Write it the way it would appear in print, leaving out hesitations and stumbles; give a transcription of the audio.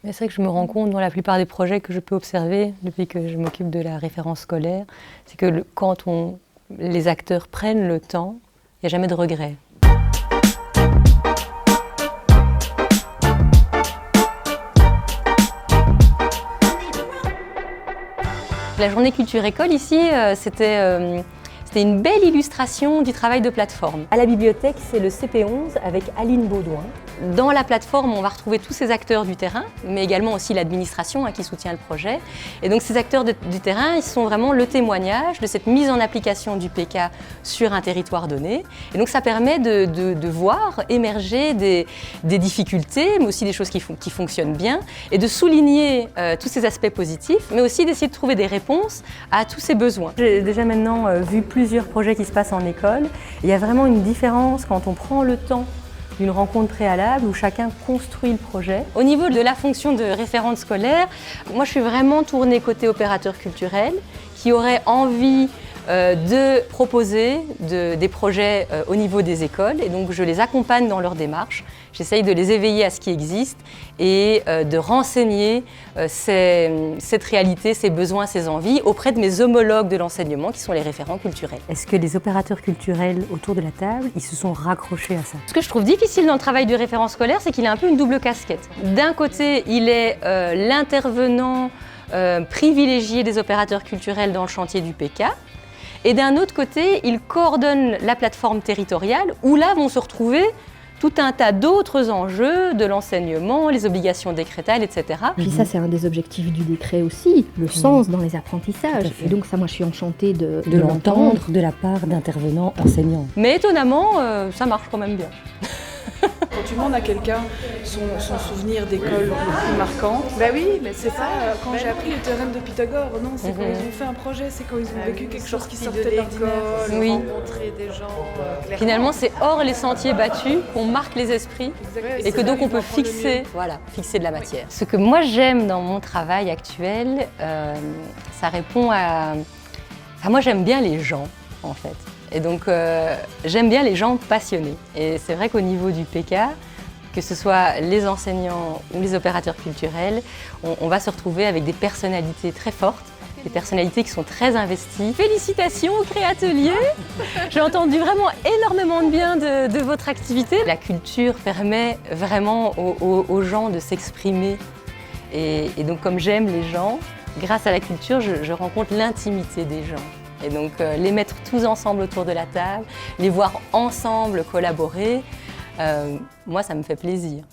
C'est vrai que je me rends compte dans la plupart des projets que je peux observer depuis que je m'occupe de la référence scolaire, c'est que quand les acteurs prennent le temps, il n'y a jamais de regret. La journée culture école ici, c'était une belle illustration du travail de plateforme. À la bibliothèque, c'est le CP11 avec Aline Baudouin. Dans la plateforme, on va retrouver tous ces acteurs du terrain, mais également aussi l'administration qui soutient le projet. Et donc ces acteurs du terrain, ils sont vraiment le témoignage de cette mise en application du PK sur un territoire donné. Et donc ça permet de voir émerger des difficultés, mais aussi des choses qui fonctionnent bien, et de souligner tous ces aspects positifs, mais aussi d'essayer de trouver des réponses à tous ces besoins. J'ai déjà maintenant vu plusieurs projets qui se passent en école. Il y a vraiment une différence quand on prend le temps d'une rencontre préalable où chacun construit le projet. Au niveau de la fonction de référente scolaire, moi je suis vraiment tournée côté opérateur culturel qui aurait envie de proposer des projets au niveau des écoles et donc je les accompagne dans leur démarche. J'essaye de les éveiller à ce qui existe et de renseigner cette réalité, ces besoins, ces envies auprès de mes homologues de l'enseignement qui sont les référents culturels. Est-ce que les opérateurs culturels autour de la table, ils se sont raccrochés à ça? Ce que je trouve difficile dans le travail du référent scolaire, c'est qu'il a un peu une double casquette. D'un côté, il est l'intervenant privilégié des opérateurs culturels dans le chantier du PK. Et d'un autre côté, il coordonne la plateforme territoriale où là vont se retrouver tout un tas d'autres enjeux de l'enseignement, les obligations décrétales, etc. Puis ça, c'est un des objectifs du décret aussi, le sens dans les apprentissages. Et donc ça, moi, je suis enchantée de l'entendre de la part d'intervenants enseignants. Mais étonnamment, ça marche quand même bien. Quand tu demandes à quelqu'un son souvenir d'école le plus marquant, bah oui, mais c'est ça, quand j'ai appris le théorème de Pythagore, non, c'est quand ils ont fait un projet, c'est quand ils ont vécu quelque chose qui sortait de l'école, oui. Rencontrer des gens. Finalement, c'est hors les sentiers battus qu'on marque les esprits et que donc on peut fixer de la matière. Ce que moi j'aime dans mon travail actuel, ça répond à... Enfin, moi j'aime bien les gens, en fait. Et donc, j'aime bien les gens passionnés. Et c'est vrai qu'au niveau du PK, que ce soit les enseignants ou les opérateurs culturels, on va se retrouver avec des personnalités très fortes, des personnalités qui sont très investies. Félicitations au Créatelier! J'ai entendu vraiment énormément de bien de votre activité. La culture permet vraiment aux gens de s'exprimer. Et donc, comme j'aime les gens, grâce à la culture, je rencontre l'intimité des gens. Et donc les mettre tous ensemble autour de la table, les voir ensemble collaborer, moi ça me fait plaisir.